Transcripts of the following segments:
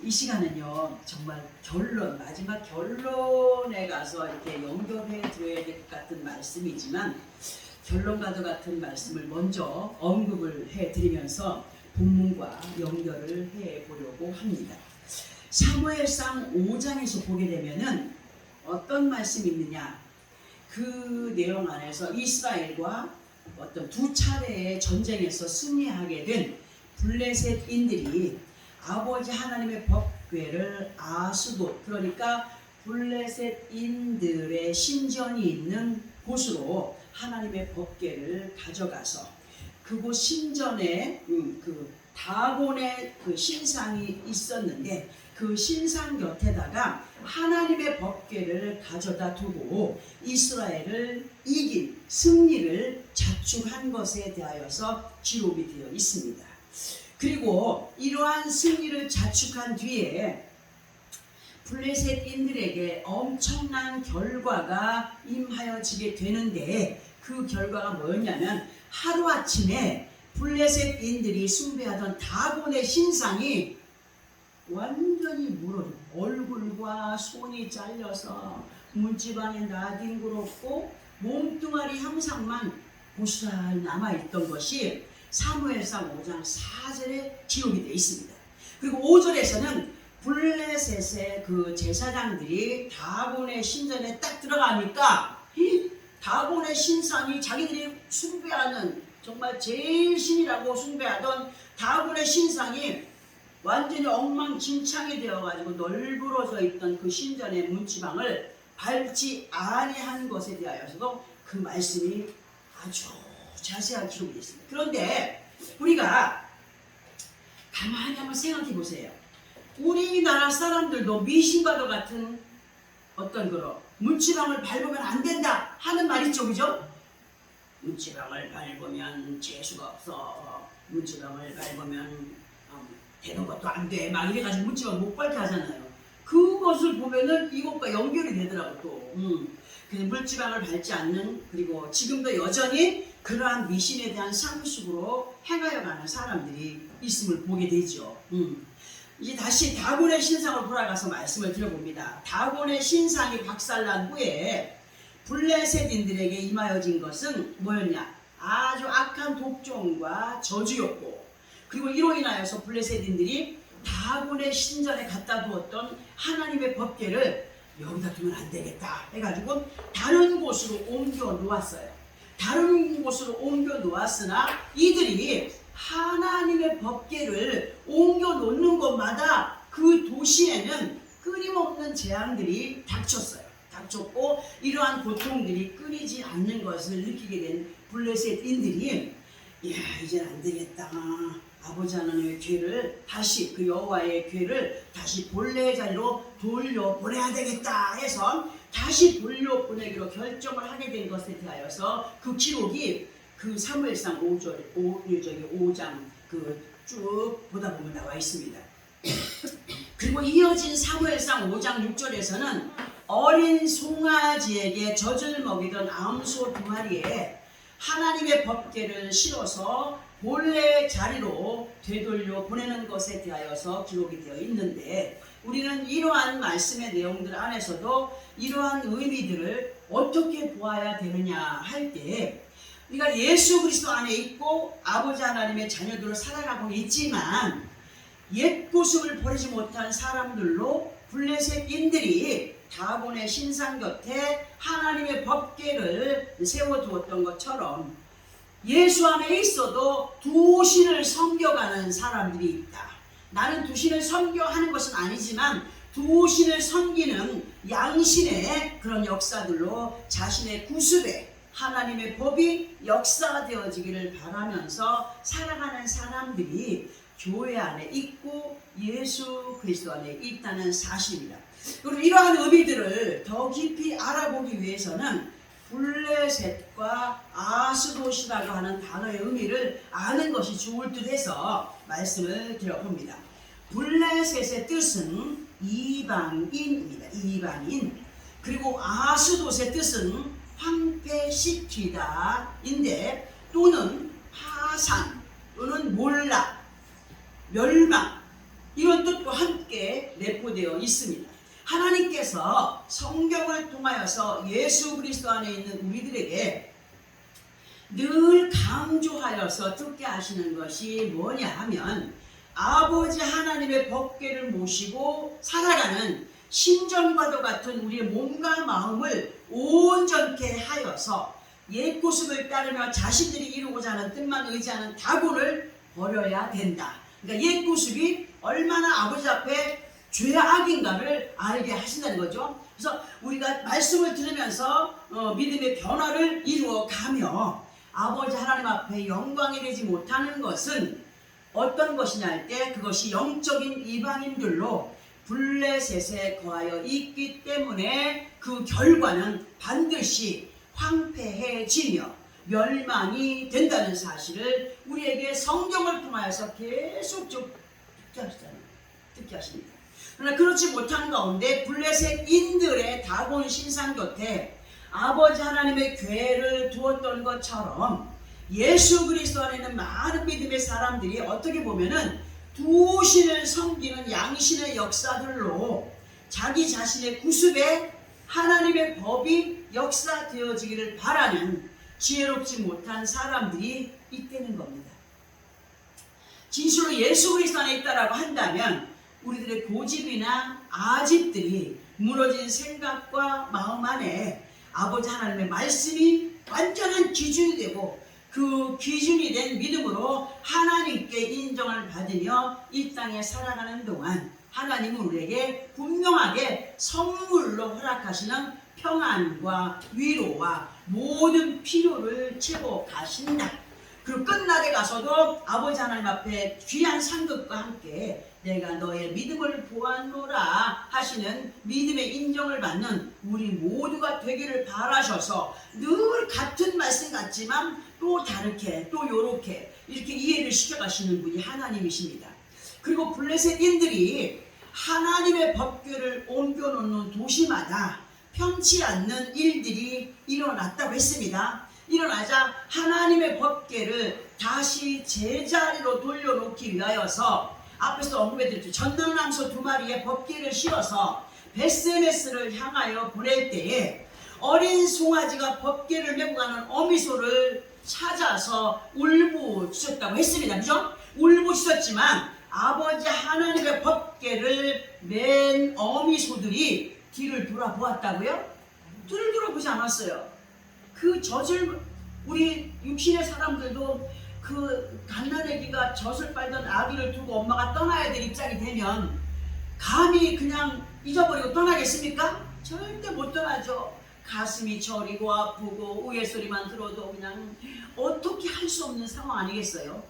이 시간은요, 정말 마지막 결론에 가서 이렇게 연결해 드려야 될 것 같은 말씀이지만, 결론과도 같은 말씀을 먼저 언급을 해 드리면서 본문과 연결을 해 보려고 합니다. 사무엘상 5장에서 보게 되면은 어떤 말씀이 있느냐, 그 내용 안에서 이스라엘과 어떤 두 차례의 전쟁에서 승리하게 된 블레셋인들이 아버지 하나님의 법궤를 아스돗, 그러니까 블레셋인들의 신전이 있는 곳으로 하나님의 법궤를 가져가서 그곳 신전에 그 다곤의 그 신상이 있었는데, 그 신상 곁에다가 하나님의 법궤를 가져다 두고 이스라엘을 이긴 승리를 자축한 것에 대하여서 기록이 되어 있습니다. 그리고 이러한 승리를 자축한 뒤에 블레셋인들에게 엄청난 결과가 임하여지게 되는데, 그 결과가 뭐였냐면 하루아침에 블레셋인들이 숭배하던 다곤의 신상이 완전히 무너져 얼굴과 손이 잘려서 문지방에 나뒹굴었고 몸뚱아리 형상만 고스란히 남아있던 것이 사무엘상 5장 4절에 기록이 되어 있습니다. 그리고 5절에서는 블레셋의 그 제사장들이 다곤의 신전에 딱 들어가니까 이 다곤의 신상이 자기들이 숭배하는 정말 제일 신이라고 숭배하던 다곤의 신상이 완전히 엉망진창이 되어가지고 널브러져 있던 그 신전의 문지방을 밟지 아니한 것에 대하여서도 그 말씀이 아주 자세하게 기록이 되어 있습니다. 그런데 우리가 가만히 한번 생각해 보세요. 우리나라 사람들도 미신과도 같은 어떤 그런 문지방을 밟으면 안 된다 하는 말 있죠, 그죠? 문지방을 밟으면 재수가 없어, 문지방을 밟으면 되는 것도 안 돼, 막 이래가지고 문지방 못 밟게 하잖아요. 그것을 보면은 이것과 연결이 되더라고 또. 그래서 문지방을 밟지 않는, 그리고 지금도 여전히 그러한 미신에 대한 상식으로 행하여가는 사람들이 있음을 보게 되죠. 이제 다시 다곤의 신상으로 돌아가서 말씀을 드려봅니다. 다곤의 신상이 박살난 후에 블레셋인들에게 임하여진 것은 뭐였냐? 아주 악한 독종과 저주였고, 그리고 이로 인하여서 블레셋인들이 다곤의 신전에 갖다 두었던 하나님의 법궤를 여기다 두면 안 되겠다 해가지고 다른 곳으로 옮겨 놓았어요. 다른 곳으로 옮겨 놓았으나 이들이 하나님의 법궤를 옮겨 놓는 곳마다 그 도시에는 끊임없는 재앙들이 닥쳤고 이러한 고통들이 끊이지 않는 것을 느끼게 된 블레셋인들이 이젠 안 되겠다, 아버지 하나님의 궤를 다시, 그 여호와의 궤를 다시 본래 자리로 돌려보내야 되겠다 해서 다시 돌려보내기로 결정을 하게 된 것에 대하여서 그 기록이 그 사무엘상 5장 그 쭉 보다 보면 나와 있습니다. 그리고 이어진 사무엘상 5장 6절에서는 어린 송아지에게 젖을 먹이던 암소 2마리에 하나님의 법궤를 실어서 본래 자리로 되돌려 보내는 것에 대하여서 기록이 되어 있는데, 우리는 이러한 말씀의 내용들 안에서도 이러한 의미들을 어떻게 보아야 되느냐 할 때, 우리가 예수 그리스도 안에 있고 아버지 하나님의 자녀들로 살아가고 있지만 옛 고습을 버리지 못한 사람들로 블레셋인들이 다곤의 신상 곁에 하나님의 법궤를 세워두었던 것처럼 예수 안에 있어도 두 신을 섬겨가는 사람들이 있다. 나는 두 신을 섬겨하는 것은 아니지만 두 신을 섬기는 양신의 그런 역사들로 자신의 구습에 하나님의 법이 역사되어지기를 바라면서 살아가는 사람들이 교회 안에 있고 예수 그리스도 안에 있다는 사실입니다. 그리고 이러한 의미들을 더 깊이 알아보기 위해서는 블레셋과 아스돗이라고 하는 단어의 의미를 아는 것이 좋을 듯 해서 말씀을 드려봅니다. 블레셋의 뜻은 이방인입니다. 이방인. 그리고 아스돗의 뜻은 황폐시키다 인데, 또는 파산, 또는 몰락, 멸망, 이런 뜻과 함께 내포되어 있습니다. 하나님께서 성경을 통하여서 예수 그리스도 안에 있는 우리들에게 늘 강조하여서 듣게 하시는 것이 뭐냐 하면 아버지 하나님의 법궤를 모시고 살아가는 신전과도 같은 우리의 몸과 마음을 온전케 하여서 옛구습을 따르며 자신들이 이루고자 하는 뜻만 의지하는 다곤을 버려야 된다. 그러니까 옛구습이 얼마나 아버지 앞에 죄악인가를 알게 하신다는 거죠. 그래서 우리가 말씀을 들으면서 믿음의 변화를 이루어가며 아버지 하나님 앞에 영광이 되지 못하는 것은 어떤 것이냐 할 때 그것이 영적인 이방인들로 블레셋에 거하여 있기 때문에 그 결과는 반드시 황폐해지며 멸망이 된다는 사실을 우리에게 성경을 통하여서 계속 듣게 하십니다. 그러나 그렇지 못한 가운데 블레셋인들의 다곤 신상 곁에 아버지 하나님의 궤를 두었던 것처럼 예수 그리스도 안에 있는 많은 믿음의 사람들이 어떻게 보면은 두 신을 섬기는 양신의 역사들로 자기 자신의 구습에 하나님의 법이 역사되어지기를 바라는 지혜롭지 못한 사람들이 있다는 겁니다. 진실로 예수 그리스도 안에 있다라고 한다면 우리들의 고집이나 아집들이 무너진 생각과 마음 안에 아버지 하나님의 말씀이 완전한 기준이 되고 그 기준이 된 믿음으로 하나님께 인정을 받으며 이 땅에 살아가는 동안 하나님은 우리에게 분명하게 선물로 허락하시는 평안과 위로와 모든 필요를 채워 가신다. 그리고 끝날에 가서도 아버지 하나님 앞에 귀한 상급과 함께 내가 너의 믿음을 보았노라 하시는 믿음의 인정을 받는 우리 모두가 되기를 바라셔서 늘 같은 말씀 같지만 또 다르게 또 요렇게 이렇게 이해를 시켜가시는 분이 하나님이십니다. 그리고 블레셋인들이 하나님의 법궤를 옮겨놓는 도시마다 편치 않는 일들이 일어났다고 했습니다. 일어나자 하나님의 법궤를 다시 제자리로 돌려놓기 위하여서 앞에서 언급해드렸죠. 전능함소 2마리의 법궤를 씌워서 벳세메스를 향하여 보낼 때에 어린 송아지가 법궤를 메고 가는 어미소를 찾아서 울부짖었다고 했습니다. 그죠? 울부짖었지만 아버지 하나님의 법궤를 맨 어미소들이 뒤를 돌아보았다고요? 뒤를 돌아보지 않았어요. 그 젖을 우리 육신의 사람들도 그 갓난아기가 젖을 빨던 아기를 두고 엄마가 떠나야 될 입장이 되면 감히 그냥 잊어버리고 떠나겠습니까? 절대 못 떠나죠. 가슴이 저리고 아프고 우에 소리만 들어도 그냥 어떻게 할 수 없는 상황 아니겠어요?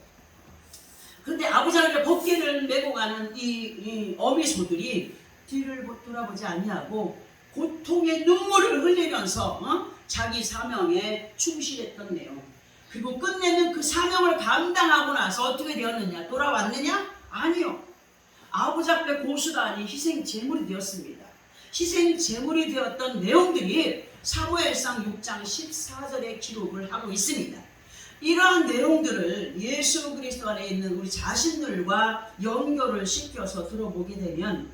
그런데 아버지 하나님의 법궤를 메고 가는 이 어미소들이 뒤를 돌아보지 아니하고 고통의 눈물을 흘리면서 자기 사명에 충실했던 내용. 그리고 끝내는 그 사명을 감당하고 나서 어떻게 되었느냐? 돌아왔느냐? 아니요. 아버지 앞에 고수가 아닌 희생 제물이 되었습니다. 희생 제물이 되었던 내용들이 사무엘상 6장 14절에 기록을 하고 있습니다. 이러한 내용들을 예수 그리스도 안에 있는 우리 자신들과 연결을 시켜서 들어보게 되면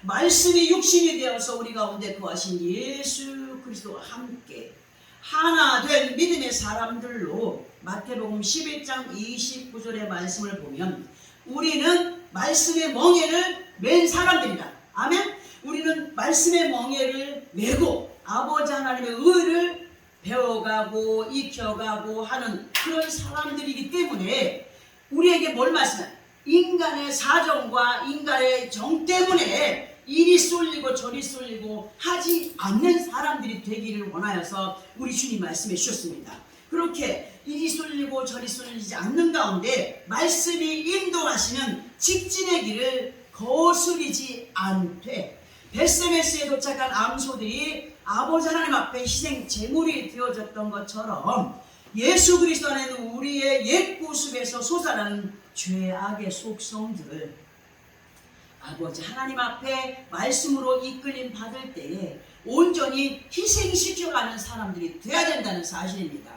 말씀이 육신이 되어서 우리 가운데 거하신 예수 그리스도와 함께 하나 된 믿음의 사람들로 마태복음 11장 29절의 말씀을 보면 우리는 말씀의 멍에를 맨 사람들이다. 아멘? 우리는 말씀의 멍에를 메고 아버지 하나님의 의를 배워가고 익혀가고 하는 그런 사람들이기 때문에 우리에게 뭘 말씀해요? 인간의 사정과 인간의 정 때문에 이리 쏠리고 저리 쏠리고 하지 않는 사람들이 되기를 원하여서 우리 주님 말씀해 주셨습니다. 그렇게 이리 쏠리고 저리 쏠리지 않는 가운데 말씀이 인도하시는 직진의 길을 거스리지 않되 벳세메스에 도착한 암소들이 아버지 하나님 앞에 희생 제물이 되어졌던 것처럼 예수 그리스도 안에 있는 우리의 옛 구습에서 솟아나는 죄악의 속성들을 아버지 하나님 앞에 말씀으로 이끌림 받을 때에 온전히 희생시켜가는 사람들이 돼야 된다는 사실입니다.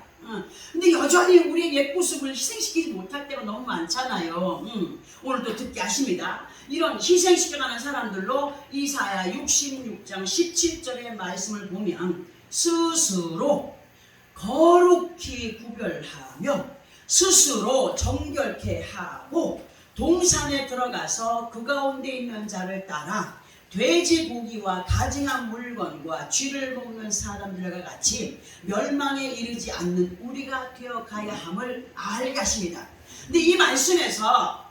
근데 여전히 우리의 옛 구습을 희생시키지 못할 때가 너무 많잖아요. 오늘도 듣게 하십니다. 이런 희생시켜가는 사람들로 이사야 66장 17절의 말씀을 보면 스스로 거룩히 구별하며 스스로 정결케 하고 동산에 들어가서 그 가운데 있는 자를 따라 돼지고기와 가증한 물건과 쥐를 먹는 사람들과 같이 멸망에 이르지 않는 우리가 되어 가야 함을 알게 하십니다. 근데 이 말씀에서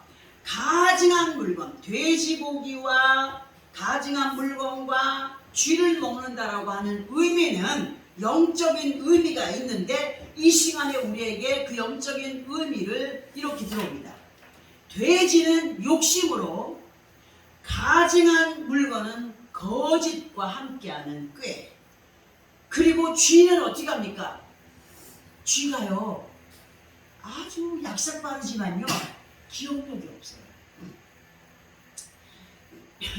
가증한 물건, 돼지고기와 가증한 물건과 쥐를 먹는다라고 하는 의미는 영적인 의미가 있는데 이 시간에 우리에게 그 영적인 의미를 이렇게 들어옵니다. 돼지는 욕심으로, 가증한 물건은 거짓과 함께하는 꾀, 그리고 쥐는 어떻게 합니까? 쥐가요 아주 약삭빠르지만요 기억력이 없어요.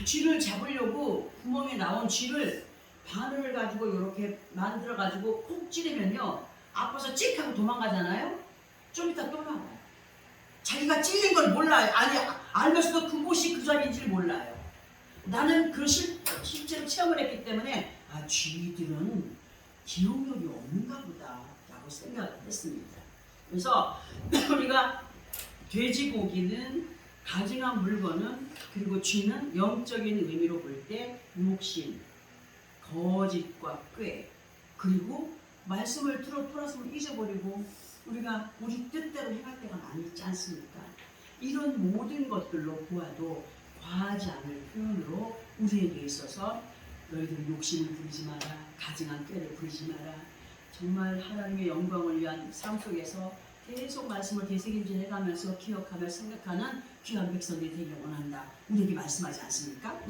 쥐를 잡으려고 구멍에 나온 쥐를 바늘을 가지고 이렇게 만들어 가지고 콕 찌르면요 아파서 찍 하고 도망가잖아요. 좀 이따 또 나와요. 자기가 찔린 걸 몰라요. 아니 알면서도 그곳이 그 자리인지를 몰라요. 나는 그 실제로 체험을 했기 때문에 쥐들은 기억력이 없는가 보다 라고 생각을 했습니다. 그래서 우리가 돼지고기는 가증한 물건은, 그리고 쥐는 영적인 의미로 볼 때 욕심, 거짓과 꾀, 그리고 말씀을 풀었으면 잊어버리고 우리가 우리 뜻대로 행할 때가 많이 있지 않습니까? 이런 모든 것들로 보아도 과하지 않을 표현으로 우리에게 있어서 너희들 욕심을 부리지 마라, 가증한 꾀를 부리지 마라, 정말 하나님의 영광을 위한 삶 속에서 계속 말씀을 되새김질해가면서 기억하며 생각하는 귀한 백성들이 되길 원한다. 우리에게 말씀하지 않습니까?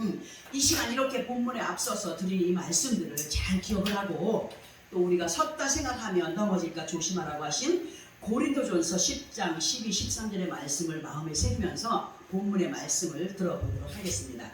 이 시간 이렇게 본문에 앞서서 드린 이 말씀들을 잘 기억을 하고 또 우리가 섰다 생각하면 넘어질까 조심하라고 하신 고린도전서 10장 12, 13절의 말씀을 마음에 새기면서 본문의 말씀을 들어보도록 하겠습니다.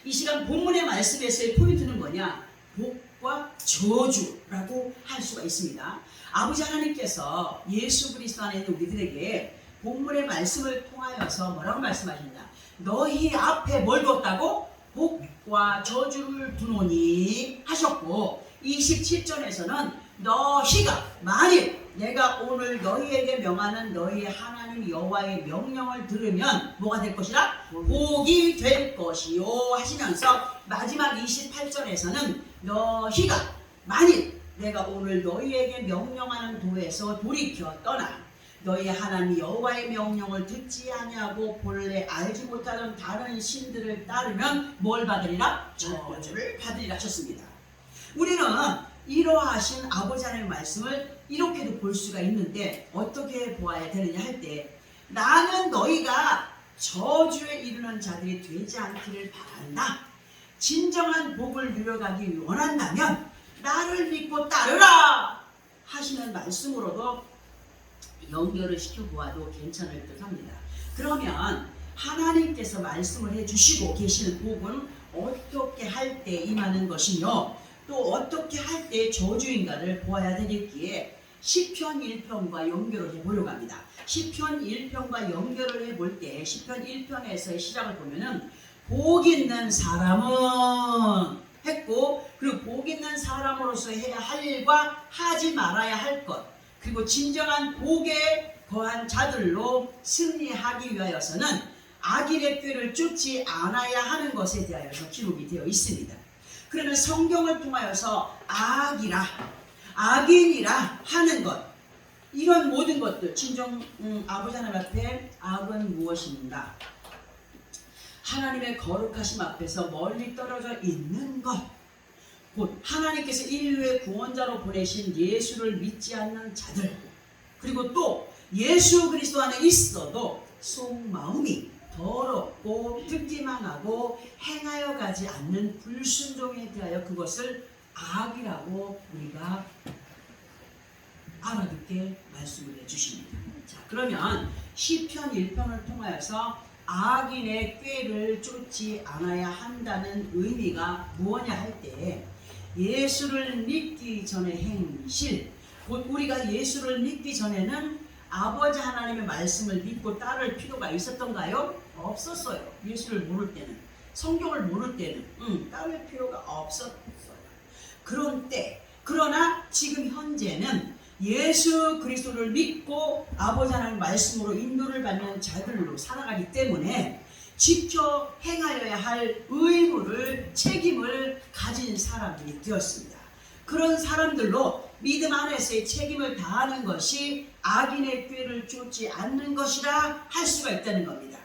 이 시간 본문의 말씀에서의 포인트는 뭐냐? 복과 저주라고 할 수가 있습니다. 아버지 하나님께서 예수 그리스도 안에 있는 우리들에게 본문의 말씀을 통하여서 뭐라고 말씀하신다? 너희 앞에 뭘 뒀다고? 복과 저주를 두노니 하셨고 27절에서는 너희가 만일 내가 오늘 너희에게 명하는 너희 하나님 여호와의 명령을 들으면 뭐가 될 것이라? 복이 될 것이요 하시면서 마지막 28절에서는 너희가 만일 내가 오늘 너희에게 명령하는 도에서 돌이켜 떠나 너희 하나님 여호와의 명령을 듣지 아니하고 본래 알지 못하던 다른 신들을 따르면 뭘 받으리라? 저주를 받으리라 하셨습니다. 우리는 이러하신 아버지 하나님의 말씀을 이렇게도 볼 수가 있는데 어떻게 보아야 되느냐 할 때 나는 너희가 저주에 이르는 자들이 되지 않기를 바란다. 진정한 복을 누려가기 원한다면 나를 믿고 따르라 하시는 말씀으로도 연결을 시켜보아도 괜찮을 듯 합니다. 그러면 하나님께서 말씀을 해주시고 계시는 복은 어떻게 할 때 임하는 것이며 또 어떻게 할 때 저주인가를 보아야 되겠기에 시편 1편과 연결을 해보려고 합니다. 시편 1편과 연결을 해볼 때 시편 1편에서의 시작을 보면은 복 있는 사람은 했고 그리고 복 있는 사람으로서 해야 할 일과 하지 말아야 할 것 그리고 진정한 복에 거한 자들로 승리하기 위하여서는 악인의 꾀를 쫓지 않아야 하는 것에 대하여서 기록이 되어 있습니다. 그러면 성경을 통하여서 악이라 악인이라 하는 것 이런 모든 것들 진정 아버지 하나님 앞에 악은 무엇인가? 하나님의 거룩하심 앞에서 멀리 떨어져 있는 것 곧 하나님께서 인류의 구원자로 보내신 예수를 믿지 않는 자들 그리고 또 예수 그리스도 안에 있어도 속마음이 더럽고 듣기만 하고 행하여 가지 않는 불순종에 대하여 그것을 악이라고 우리가 알아듣게 말씀을 해주십니다. 자, 그러면 시편 1편을 통하여서 악인의 꾀를 쫓지 않아야 한다는 의미가 무엇냐 할 때 예수를 믿기 전에 행실 곧 우리가 예수를 믿기 전에는 아버지 하나님의 말씀을 믿고 따를 필요가 있었던가요? 없었어요. 예수를 모를 때는, 성경을 모를 때는 따를 필요가 없었어요. 그러나 지금 현재는 예수 그리스도를 믿고 아버지 하나님 말씀으로 인도를 받는 자들로 살아가기 때문에 지켜 행하여야 할 의무를, 책임을 가진 사람들이 되었습니다. 그런 사람들로 믿음 안에서의 책임을 다하는 것이 악인의 꾀를 쫓지 않는 것이라 할 수가 있다는 겁니다.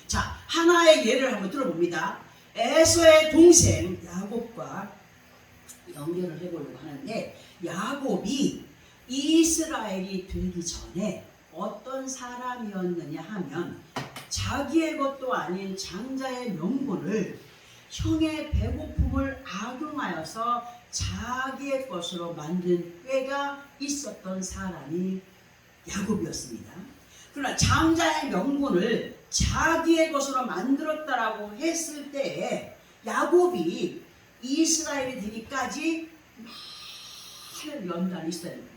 자, 하나의 예를 한번 들어봅니다. 에서의 동생 야곱과 연결을 해보려고 하는데, 야곱이 이스라엘이 되기 전에 어떤 사람이었느냐 하면 자기의 것도 아닌 장자의 명분을, 형의 배고픔을 악용하여서 자기의 것으로 만든 꾀가 있었던 사람이 야곱이었습니다. 그러나 장자의 명분을 자기의 것으로 만들었다라고 했을 때에 야곱이 이스라엘이 되기까지 많은 연단이 있어야 됩니다.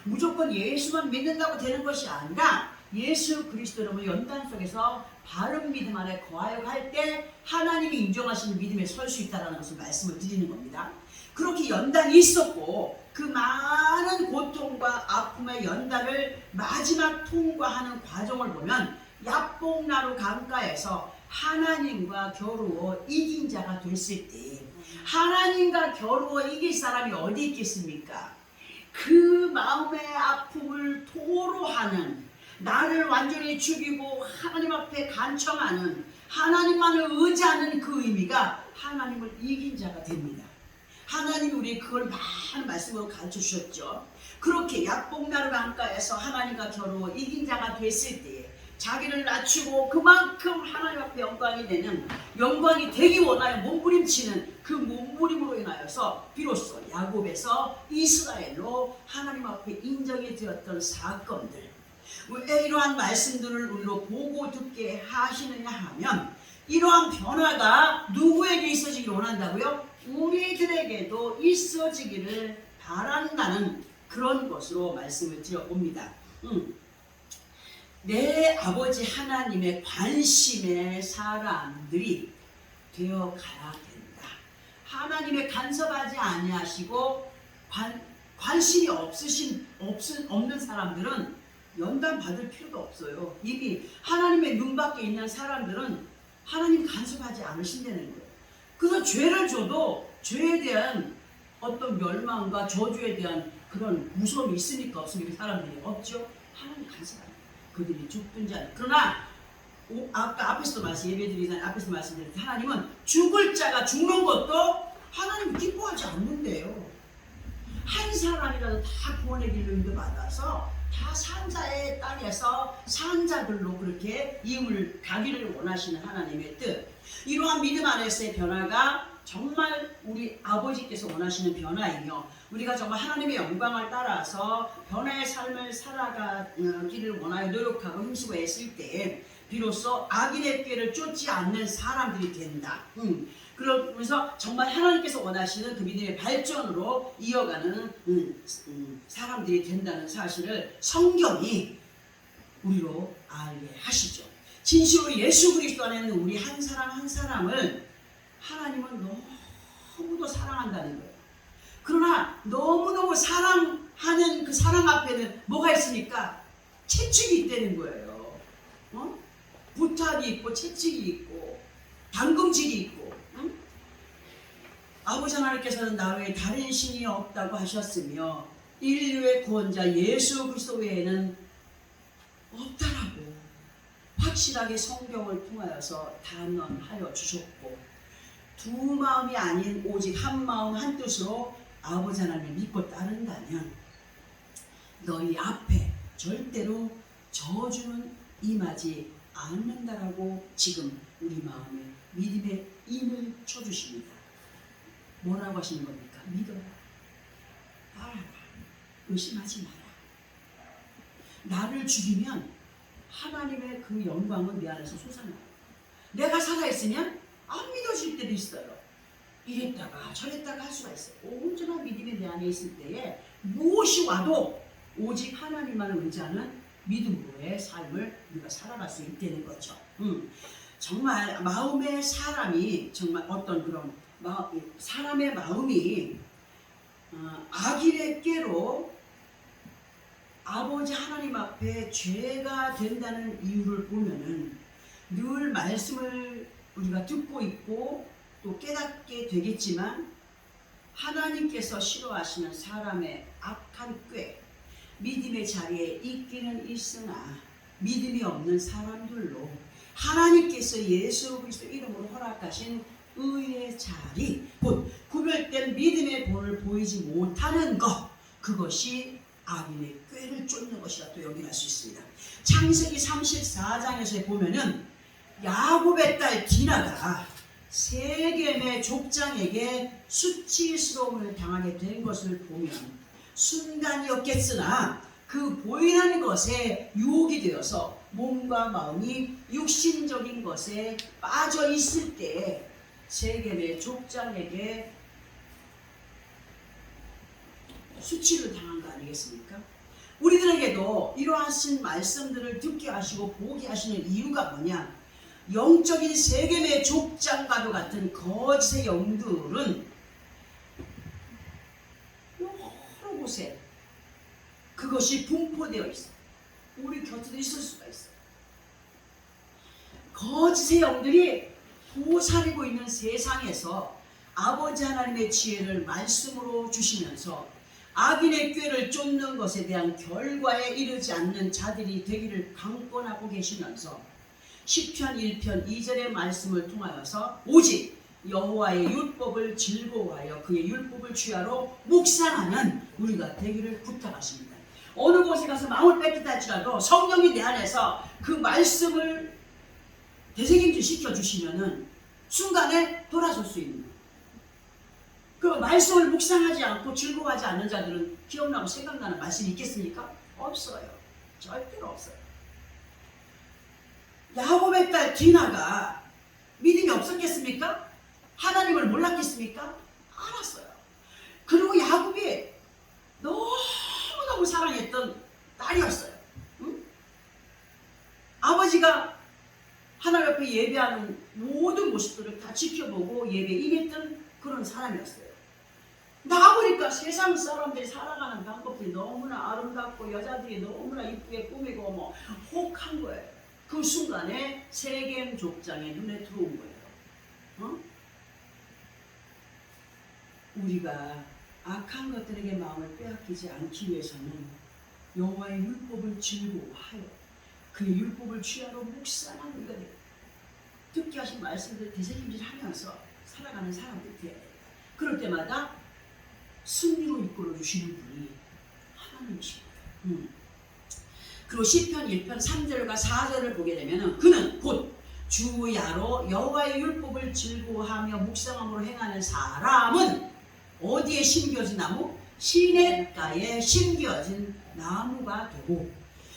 무조건 예수만 믿는다고 되는 것이 아니라 예수 그리스도로 연단 속에서 바른 믿음 안에 거하여 갈 때 하나님이 인정하시는 믿음에 설 수 있다는 것을 말씀을 드리는 겁니다. 그렇게 연단이 있었고 그 많은 고통과 아픔의 연단을 마지막 통과하는 과정을 보면 야복나루 강가에서 하나님과 겨루어 이긴 자가 됐을 때, 하나님과 겨루어 이길 사람이 어디 있겠습니까? 그 마음의 아픔을 토로하는, 나를 완전히 죽이고 하나님 앞에 간청하는, 하나님만을 의지하는 그 의미가 하나님을 이긴 자가 됩니다. 하나님이 우리 그걸 많은 말씀으로 가르쳐 주셨죠. 그렇게 야복나루 강가에서 하나님과 겨루어 이긴 자가 됐을 때에 자기를 낮추고 그만큼 하나님 앞에 영광이 되는, 영광이 되기 원하여 몸부림치는 그 몸부림으로 인하여서 비로소 야곱에서 이스라엘로 하나님 앞에 인정이 되었던 사건들, 왜 이러한 말씀들을 우리로 보고 듣게 하시느냐 하면, 이러한 변화가 누구에게 있어지기를 원한다고요? 우리들에게도 있어지기를 바란다는 그런 것으로 말씀을 드려봅니다. 내 아버지 하나님의 관심의 사람들이 되어가야 된다. 하나님의 간섭하지 아니하시고 관심이 없는 사람들은 연단 받을 필요도 없어요. 이미 하나님의 눈 밖에 있는 사람들은 하나님 간섭하지 않으신다는 거예요. 그래서 죄를 줘도 죄에 대한 어떤 멸망과 저주에 대한 그런 무서움이 있습니까? 없습니까? 사람들이 없죠. 하나님 간섭합니다. 그들이 죽든지 않. 그러나 아까 앞에서도 예배드리기 전에 앞에서 말씀드렸는데, 하나님은 죽을 자가 죽는 것도 하나님 기뻐하지 않는데요. 한 사람이라도 다 구원의 길로 인도받아서 다 산자의 땅에서 산자들로 그렇게 이음을 가기를 원하시는 하나님의 뜻. 이러한 믿음 안에서의 변화가 정말 우리 아버지께서 원하시는 변화이며, 우리가 정말 하나님의 영광을 따라서 변화의 삶을 살아가기를 원하여 노력하고 힘쓰고 애쓸 때 비로소 악인의 꾀를 쫓지 않는 사람들이 된다. 그러면서 정말 하나님께서 원하시는 그 믿음의 발전으로 이어가는 사람들이 된다는 사실을 성경이 우리로 알게 하시죠. 진실로 예수 그리스도 안에 있는 우리 한 사람 한 사람을 하나님은 너무도 사랑한다는 거예요. 그러나 너무너무 사랑하는 그 사랑 앞에는 뭐가 있습니까? 채찍이 있다는 거예요. 부탁이 있고 채찍이 있고 당금질이 있고. 아버지 하나님께서는 나 외에 다른 신이 없다고 하셨으며 인류의 구원자 예수 그리스도 외에는 없다라고 확실하게 성경을 통하여서 단언하여 주셨고, 두 마음이 아닌 오직 한 마음 한 뜻으로 아버지 하나님을 믿고 따른다면 너희 앞에 절대로 저주는 임하지 않는다라고 지금 우리 마음에 믿음의 힘을 쳐주십니다. 뭐라고 하시는 겁니까? 믿어라, 알아라, 의심하지 마라. 나를 죽이면 하나님의 그 영광은 내 안에서 솟아나요. 내가 살아있으면 안 믿어질 때도 있어요. 이랬다가 저랬다가 할 수가 있어요. 온전한 믿음이 내 안에 있을 때에 무엇이 와도 오직 하나님만을 의지하는 믿음으로의 삶을 우리가 살아갈 수 있다는 거죠. 정말 마음의 사람이 정말 어떤 그런 사람의 마음이 악인의 꾀로 아버지 하나님 앞에 죄가 된다는 이유를 보면은 늘 말씀을 우리가 듣고 있고 또 깨닫게 되겠지만 하나님께서 싫어하시는 사람의 악한 꾀, 믿음의 자리에 있기는 있으나 믿음이 없는 사람들로 하나님께서 예수 그리스도 이름으로 허락하신 의의 자리, 곧 구별된 믿음의 본을 보이지 못하는 것, 그것이 악인의 꾀를 쫓는 것이라 또 여기할 수 있습니다. 창세기 34장에서 보면은 야곱의 딸 디나가 세겜의 족장에게 수치스러움을 당하게 된 것을 보면 순간이었겠으나 그 보이는 것에 유혹이 되어서 몸과 마음이 육신적인 것에 빠져 있을 때 세겜의 족장에게 수치를 당한 거 아니겠습니까? 우리들에게도 이러하신 말씀들을 듣게 하시고 보게 하시는 이유가 뭐냐? 영적인 세겜의 족장과도 같은 거짓의 영들은 여러 곳에 그것이 분포되어 있어요. 우리 곁에도 있을 수가 있어요. 거짓의 영들이 도사리고 있는 세상에서 아버지 하나님의 지혜를 말씀으로 주시면서 악인의 꾀를 쫓는 것에 대한 결과에 이르지 않는 자들이 되기를 강권하고 계시면서 시편 1편 2절의 말씀을 통하여서 오직 여호와의 율법을 즐거워하여 그의 율법을 취하러 묵상하는 우리가 되기를 부탁하십니다. 어느 곳에 가서 마음을 뺏기다 할지라도 성령이 내 안에서 그 말씀을 되새김질 시켜주시면은 순간에 돌아설 수 있는 그 말씀을 묵상하지 않고 즐거워하지 않는 자들은 기억나고 생각나는 말씀이 있겠습니까? 없어요. 절대로 없어요. 야곱의 딸 디나가 믿음이 없었겠습니까? 하나님을 몰랐겠습니까? 알았어요. 그리고 야곱이 너무너무 사랑했던 딸이었어요. 응? 아버지가 하나님 앞에 예배하는 모든 모습들을 다 지켜보고 예배에 임했던 그런 사람이었어요. 나와보니까 세상 사람들이 살아가는 방법이 너무나 아름답고 여자들이 너무나 이쁘게 꾸미고 뭐 혹한 거예요. 그 순간에 세겜 족장에 눈에 들어온 거예요. 우리가 악한 것들에게 마음을 빼앗기지 않기 위해서는 여호와의 율법을 즐거워하여 그의 율법을 취하러 묵상하는 우리가 돼요. 듣게 하신 말씀을 되새김질하면서 살아가는 사람들이 되어야 돼요. 그럴 때마다 승리로 이끌어 주시는 분이 하나님이십니다. 그리고 시편 1편 3절과 4절을 보게 되면 그는 곧 주야로 여호와의 율법을 즐거워하며 묵상함으로 행하는 사람은 어디에 심겨진 나무? 시냇가에 심겨진 나무가 되고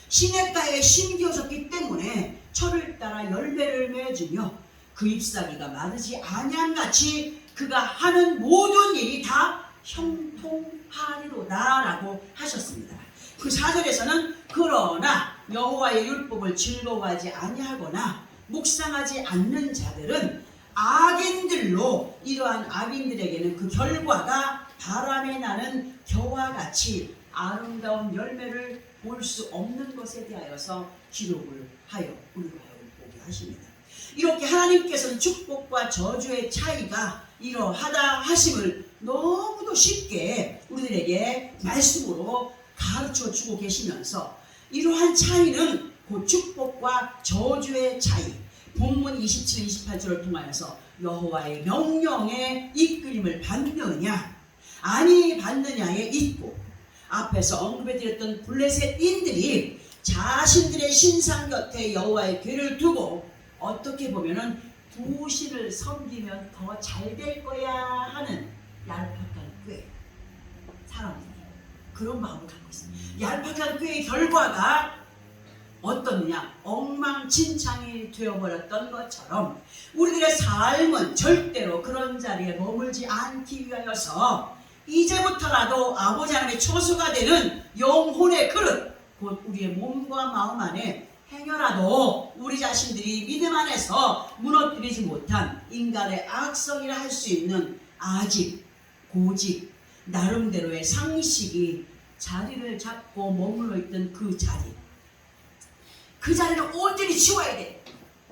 시냇가에 심겨졌기 때문에 철을 따라 열매를 맺으며 그 잎사귀가 마르지 아니함같이 그가 하는 모든 일이 다 형통하리로다 라고 하셨습니다. 그 4절에서는 그러나 여호와의 율법을 즐거워하지 아니하거나 묵상하지 않는 자들은 악인들로 이러한 악인들에게는 그 결과가 바람에 나는 겨와 같이 아름다운 열매를 볼 수 없는 것에 대하여서 기록을 하여 우리가 보게 하십니다. 이렇게 하나님께서는 축복과 저주의 차이가 이러하다 하심을 너무도 쉽게 우리들에게 말씀으로 가르쳐 주고 계시면서 이러한 차이는 곧 축복과 저주의 차이, 본문 27, 28절을 통하여서 여호와의 명령에 이끌림을 받느냐 아니 받느냐에 있고 앞에서 언급해드렸던 블레셋인들이 자신들의 신상 곁에 여호와의 궤를 두고 어떻게 보면은 부신을 섬기면 더 잘 될 거야 하는 얄팍한 꾀, 사람들이 그런 마음을 갖고 있습니다. 얄팍한 꾀의 결과가 어떻느냐? 엉망진창이 되어버렸던 것처럼 우리들의 삶은 절대로 그런 자리에 머물지 않기 위하여서 이제부터라도 아버지 하나님의 처소가 되는 영혼의 그릇, 곧 우리의 몸과 마음 안에 행여라도 우리 자신들이 믿음 안에서 무너뜨리지 못한 인간의 악성이라 할 수 있는 아직, 고집, 나름대로의 상식이 자리를 잡고 머물러 있던 그 자리를 온전히 치워야 돼.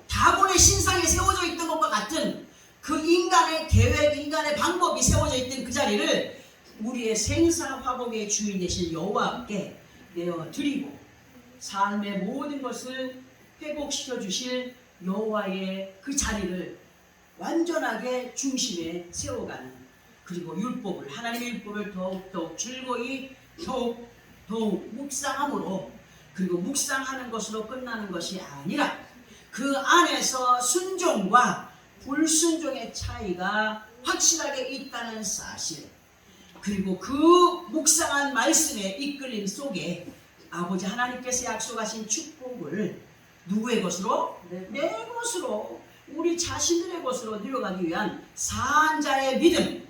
다곤의 신상에 세워져 있던 것과 같은 그 인간의 계획, 인간의 방법이 세워져 있던 그 자리를 우리의 생사화복의 주인 되신 여호와께 내어드리고 삶의 모든 것을 회복시켜 주실 여호와의 그 자리를 완전하게 중심에 세워가는, 그리고 율법을, 하나님의 율법을 더욱더욱 즐거이 더욱 묵상함으로, 그리고 묵상하는 것으로 끝나는 것이 아니라 그 안에서 순종과 불순종의 차이가 확실하게 있다는 사실, 그리고 그 묵상한 말씀의 이끌림 속에 아버지 하나님께서 약속하신 축복을 누구의 것으로? 내 것으로, 우리 자신들의 것으로 누려가기 위한 산자의 믿음,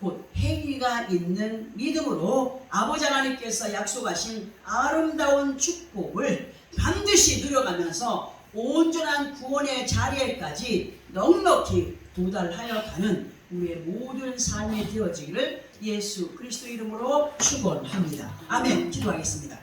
곧 행위가 있는 믿음으로 아버지 하나님께서 약속하신 아름다운 축복을 반드시 누려가면서 온전한 구원의 자리에까지 넉넉히 도달하여 가는 우리의 모든 삶이 되어지기를 예수 그리스도 이름으로 축원합니다. 아멘. 기도하겠습니다.